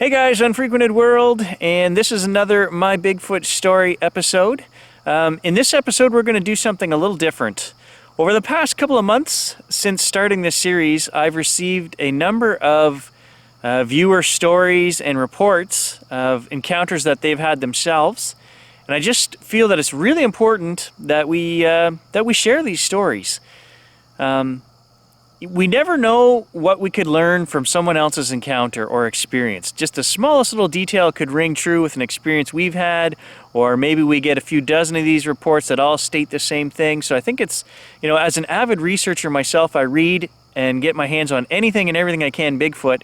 Hey guys, Unfrequented World, and this is another My Bigfoot Story episode. In this episode, we're going to do something a little different. Over the past couple of months since starting this series, I've received a number of viewer stories and reports of encounters that they've had themselves, and I just feel that it's really important that we share these stories. We never know what we could learn from someone else's encounter or experience. Just the smallest little detail could ring true with an experience we've had, or maybe we get a few dozen of these reports that all state the same thing. So I think it's, as an avid researcher myself, I read and get my hands on anything and everything I can Bigfoot.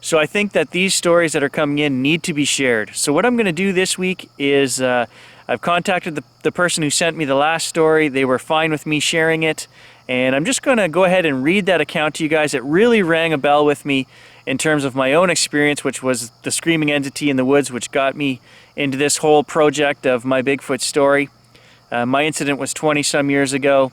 So I think that these stories that are coming in need to be shared. So what I'm going to do this week is I've contacted the person who sent me the last story. They were fine with me sharing it. And I'm just going to go ahead and read that account to you guys. It really rang a bell with me in terms of my own experience, which was the screaming entity in the woods, which got me into this whole project of My Bigfoot Story. My incident was 20-some years ago,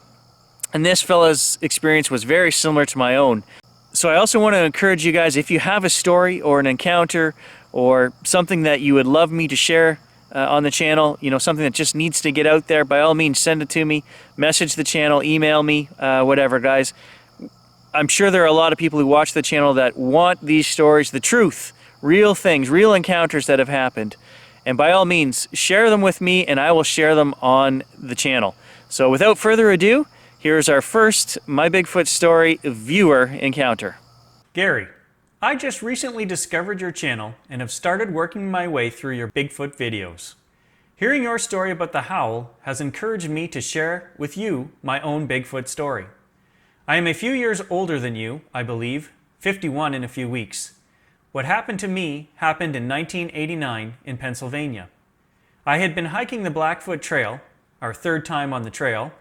and this fella's experience was very similar to my own. So I also want to encourage you guys, if you have a story or an encounter or something that you would love me to share on the channel, something that just needs to get out there, by all means send it to me, message the channel, email me, whatever, guys. I'm sure there are a lot of people who watch the channel that want these stories, the truth, real things, real encounters that have happened. And by all means, share them with me and I will share them on the channel. So without further ado, here's our first My Bigfoot Story viewer encounter. Gary, I just recently discovered your channel and have started working my way through your Bigfoot videos. Hearing your story about the howl has encouraged me to share with you my own Bigfoot story. I am a few years older than you, I believe, 51 in a few weeks. What happened to me happened in 1989 in Pennsylvania. I had been hiking the Blackfoot Trail, our third time on the trail,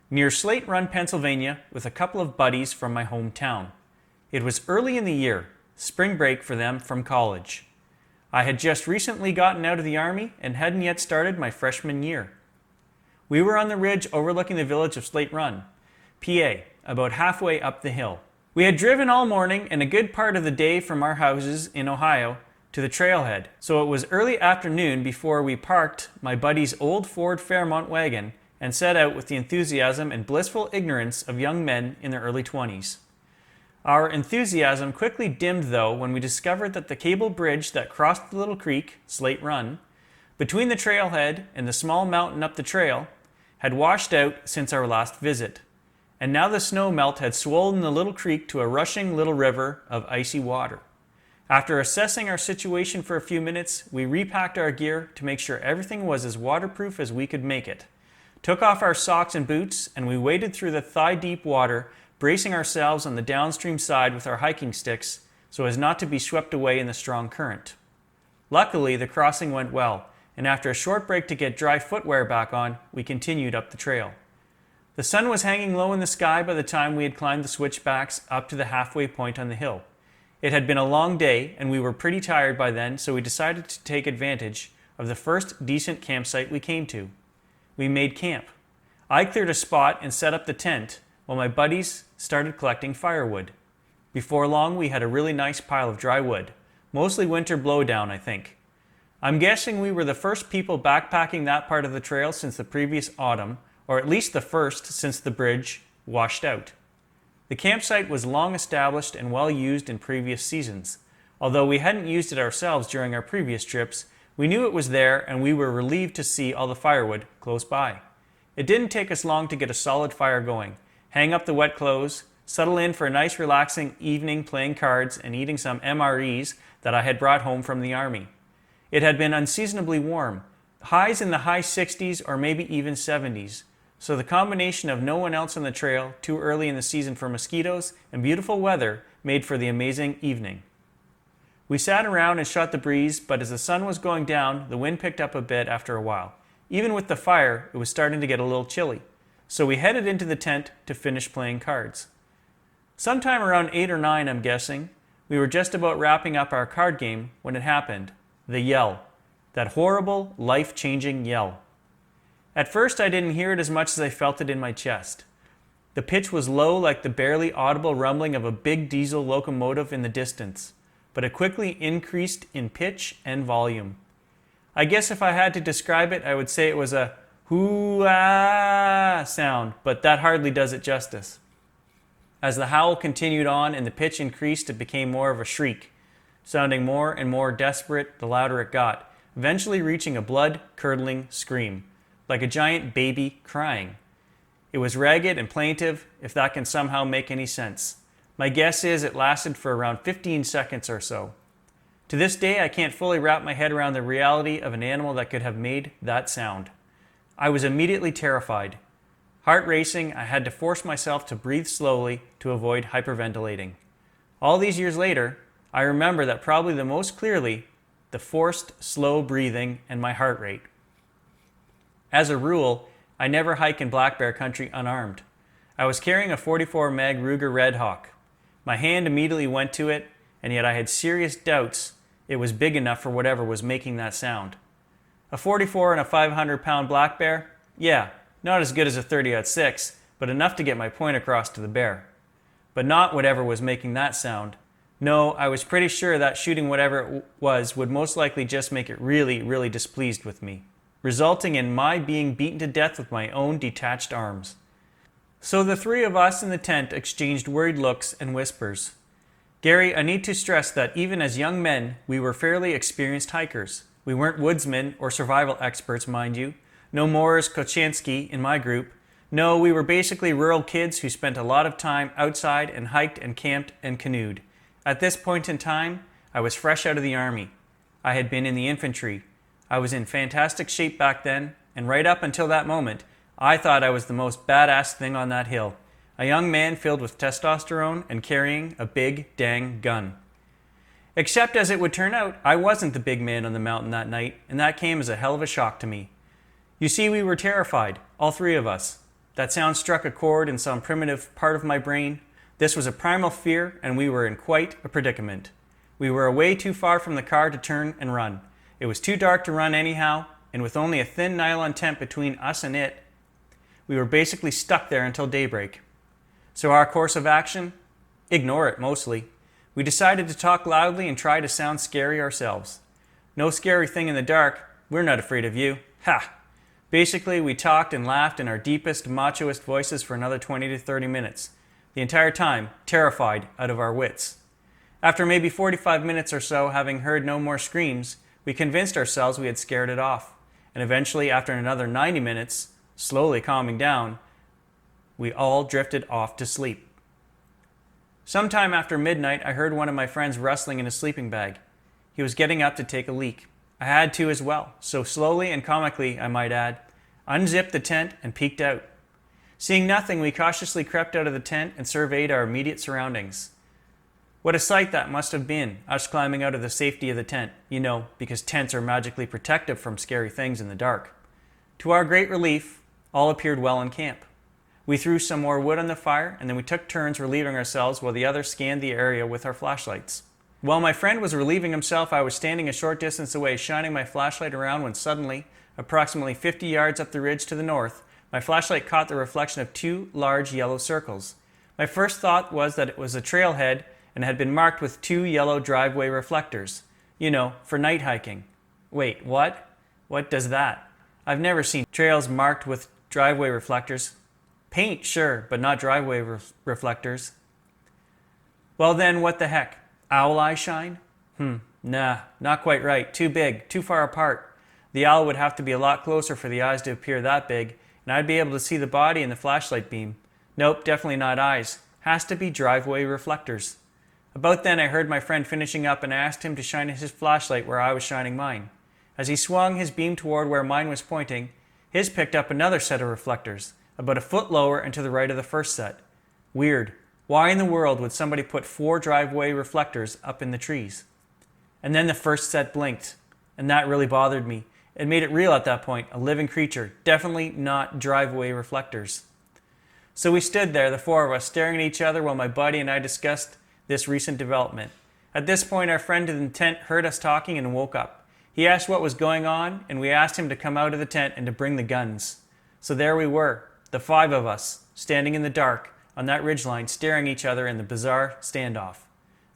near Slate Run, Pennsylvania with a couple of buddies from my hometown. It was early in the year, spring break for them from college. I had just recently gotten out of the Army and hadn't yet started my freshman year. We were on the ridge overlooking the village of Slate Run, PA, about halfway up the hill. We had driven all morning and a good part of the day from our houses in Ohio to the trailhead, so it was early afternoon before we parked my buddy's old Ford Fairmont wagon and set out with the enthusiasm and blissful ignorance of young men in their early 20s. Our enthusiasm quickly dimmed, though, when we discovered that the cable bridge that crossed the little creek, Slate Run, between the trailhead and the small mountain up the trail, had washed out since our last visit, and now the snow melt had swollen the little creek to a rushing little river of icy water. After assessing our situation for a few minutes, we repacked our gear to make sure everything was as waterproof as we could make it, took off our socks and boots, and we waded through the thigh-deep water, bracing ourselves on the downstream side with our hiking sticks so as not to be swept away in the strong current. Luckily, the crossing went well, and after a short break to get dry footwear back on, we continued up the trail. The sun was hanging low in the sky by the time we had climbed the switchbacks up to the halfway point on the hill. It had been a long day, and we were pretty tired by then, so we decided to take advantage of the first decent campsite we came to. We made camp. I cleared a spot and set up the tent, while my buddies started collecting firewood. Before long, we had a really nice pile of dry wood, mostly winter blowdown, I think. I'm guessing we were the first people backpacking that part of the trail since the previous autumn, or at least the first since the bridge washed out. The campsite was long established and well used in previous seasons. Although we hadn't used it ourselves during our previous trips, we knew it was there and we were relieved to see all the firewood close by. It didn't take us long to get a solid fire going, hang up the wet clothes, settle in for a nice relaxing evening playing cards and eating some MREs that I had brought home from the Army. It had been unseasonably warm, highs in the high 60s or maybe even 70s, so the combination of no one else on the trail, too early in the season for mosquitoes, and beautiful weather made for the amazing evening. We sat around and shot the breeze, but as the sun was going down, the wind picked up a bit after a while. Even with the fire, it was starting to get a little chilly. So we headed into the tent to finish playing cards. Sometime around 8 or 9, I'm guessing, we were just about wrapping up our card game when it happened. The yell. That horrible, life-changing yell. At first I didn't hear it as much as I felt it in my chest. The pitch was low like the barely audible rumbling of a big diesel locomotive in the distance. but it quickly increased in pitch and volume. I guess if I had to describe it, I would say it was a hoo-ah sound, but that hardly does it justice. As the howl continued on and the pitch increased, it became more of a shriek, sounding more and more desperate the louder it got, eventually reaching a blood-curdling scream, like a giant baby crying. It was ragged and plaintive, if that can somehow make any sense. My guess is it lasted for around 15 seconds or so. To this day, I can't fully wrap my head around the reality of an animal that could have made that sound. I was immediately terrified. Heart racing, I had to force myself to breathe slowly to avoid hyperventilating. All these years later, I remember that probably the most clearly, the forced, slow breathing and my heart rate. As a rule, I never hike in black bear country unarmed. I was carrying a 44 mag Ruger Red Hawk. My hand immediately went to it, and yet I had serious doubts it was big enough for whatever was making that sound. A 44 and a 500-pound black bear? Yeah, not as good as a 30-06, but enough to get my point across to the bear. But not whatever was making that sound. No, I was pretty sure that shooting whatever it was would most likely just make it really, really displeased with me, resulting in my being beaten to death with my own detached arms. So the three of us in the tent exchanged worried looks and whispers. Gary, I need to stress that even as young men, we were fairly experienced hikers. We weren't woodsmen or survival experts, mind you. No Morris Kochanski in my group. No, we were basically rural kids who spent a lot of time outside and hiked and camped and canoed. At this point in time, I was fresh out of the army. I had been in the infantry. I was in fantastic shape back then, and right up until that moment, I thought I was the most badass thing on that hill. A young man filled with testosterone and carrying a big dang gun. Except as it would turn out, I wasn't the big man on the mountain that night, and that came as a hell of a shock to me. You see, we were terrified, all three of us. That sound struck a chord in some primitive part of my brain. This was a primal fear, and we were in quite a predicament. We were way too far from the car to turn and run. It was too dark to run anyhow, and with only a thin nylon tent between us and it, we were basically stuck there until daybreak. So our course of action? Ignore it, mostly. We decided to talk loudly and try to sound scary ourselves. No scary thing in the dark. We're not afraid of you. Ha! Basically, we talked and laughed in our deepest, machoist voices for another 20 to 30 minutes. The entire time, terrified out of our wits. After maybe 45 minutes or so, having heard no more screams, we convinced ourselves we had scared it off. And eventually, after another 90 minutes, slowly calming down, we all drifted off to sleep. Sometime after midnight, I heard one of my friends rustling in his sleeping bag. He was getting up to take a leak. I had to as well, so slowly and comically, I might add, unzipped the tent and peeked out. Seeing nothing, we cautiously crept out of the tent and surveyed our immediate surroundings. What a sight that must have been, us climbing out of the safety of the tent, because tents are magically protective from scary things in the dark. To our great relief, all appeared well in camp. We threw some more wood on the fire, and then we took turns relieving ourselves while the others scanned the area with our flashlights. While my friend was relieving himself, I was standing a short distance away, shining my flashlight around when suddenly, approximately 50 yards up the ridge to the north, my flashlight caught the reflection of two large yellow circles. My first thought was that it was a trailhead and had been marked with two yellow driveway reflectors. For night hiking. Wait, what? What does that? I've never seen trails marked with driveway reflectors. Paint, sure, but not driveway reflectors. Well then, what the heck? Owl eye shine? Nah, not quite right. Too big, too far apart. The owl would have to be a lot closer for the eyes to appear that big, and I'd be able to see the body in the flashlight beam. Nope, definitely not eyes. Has to be driveway reflectors. About then, I heard my friend finishing up and asked him to shine his flashlight where I was shining mine. As he swung his beam toward where mine was pointing, his picked up another set of reflectors, about a foot lower and to the right of the first set. Weird. Why in the world would somebody put 4 driveway reflectors up in the trees? And then the first set blinked, and that really bothered me. It made it real at that point, a living creature, definitely not driveway reflectors. So we stood there, the four of us, staring at each other while my buddy and I discussed this recent development. At this point, our friend in the tent heard us talking and woke up. He asked what was going on, and we asked him to come out of the tent and to bring the guns. So there we were, the 5 of us, standing in the dark on that ridgeline, staring at each other in the bizarre standoff.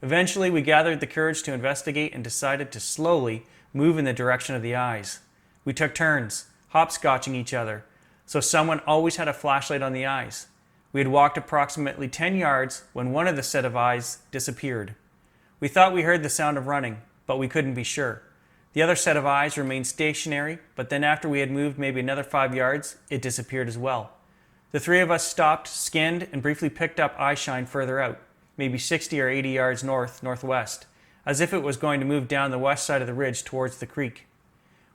Eventually, we gathered the courage to investigate and decided to slowly move in the direction of the eyes. We took turns, hopscotching each other, so someone always had a flashlight on the eyes. We had walked approximately 10 yards when one of the set of eyes disappeared. We thought we heard the sound of running, but we couldn't be sure. The other set of eyes remained stationary, but then after we had moved maybe another 5 yards, it disappeared as well. The three of us stopped, skinned, and briefly picked up eye shine further out, maybe 60 or 80 yards north-northwest, as if it was going to move down the west side of the ridge towards the creek.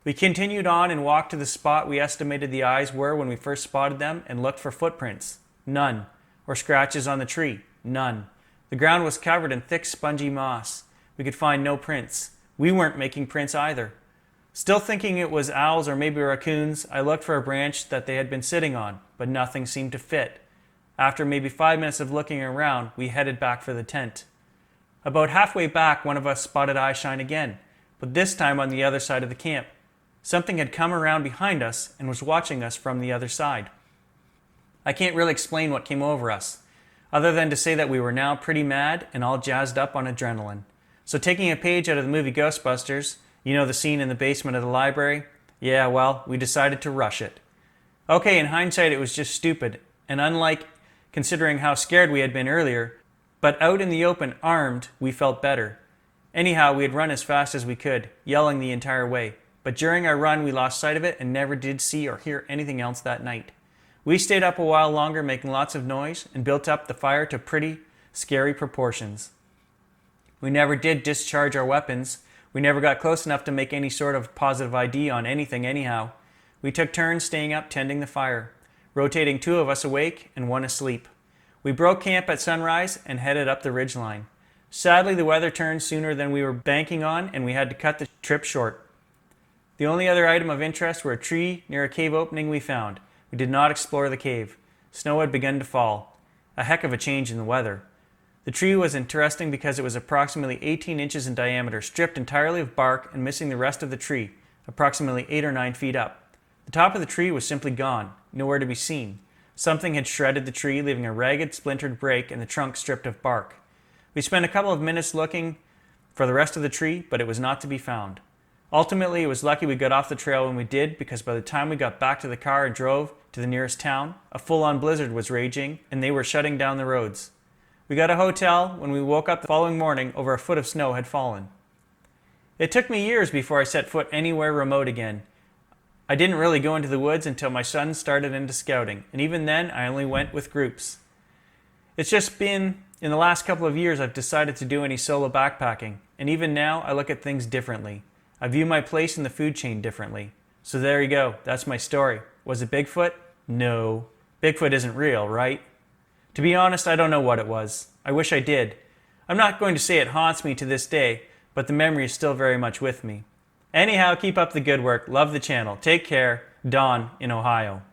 We continued on and walked to the spot we estimated the eyes were when we first spotted them and looked for footprints. None. Or scratches on the tree. None. The ground was covered in thick, spongy moss. We could find no prints. We weren't making prints either. Still thinking it was owls or maybe raccoons, I looked for a branch that they had been sitting on, but nothing seemed to fit. After maybe 5 minutes of looking around, we headed back for the tent. About halfway back, one of us spotted eye shine again, but this time on the other side of the camp. Something had come around behind us and was watching us from the other side. I can't really explain what came over us, other than to say that we were now pretty mad and all jazzed up on adrenaline. So taking a page out of the movie Ghostbusters, you know the scene in the basement of the library? Yeah, well, we decided to rush it. Okay, in hindsight it was just stupid, and unlike considering how scared we had been earlier, but out in the open, armed, we felt better. Anyhow, we had run as fast as we could, yelling the entire way, but during our run we lost sight of it and never did see or hear anything else that night. We stayed up a while longer making lots of noise and built up the fire to pretty scary proportions. We never did discharge our weapons. We never got close enough to make any sort of positive ID on anything anyhow. We took turns staying up tending the fire, rotating 2 of us awake and 1 asleep. We broke camp at sunrise and headed up the ridgeline. Sadly, the weather turned sooner than we were banking on and we had to cut the trip short. The only other item of interest were a tree near a cave opening we found. We did not explore the cave. Snow had begun to fall. A heck of a change in the weather. The tree was interesting because it was approximately 18 inches in diameter, stripped entirely of bark and missing the rest of the tree, approximately 8 or 9 feet up. The top of the tree was simply gone, nowhere to be seen. Something had shredded the tree, leaving a ragged, splintered break and the trunk stripped of bark. We spent a couple of minutes looking for the rest of the tree, but it was not to be found. Ultimately, it was lucky we got off the trail when we did, because by the time we got back to the car and drove to the nearest town, a full-on blizzard was raging and they were shutting down the roads. We got a hotel. When we woke up the following morning, over a foot of snow had fallen. It took me years before I set foot anywhere remote again. I didn't really go into the woods until my son started into scouting, and even then I only went with groups. It's just been in the last couple of years I've decided to do any solo backpacking, and even now I look at things differently. I view my place in the food chain differently. So there you go, that's my story. Was it Bigfoot? No. Bigfoot isn't real, right? To be honest, I don't know what it was. I wish I did. I'm not going to say it haunts me to this day, but the memory is still very much with me. Anyhow, keep up the good work. Love the channel. Take care. Don in Ohio.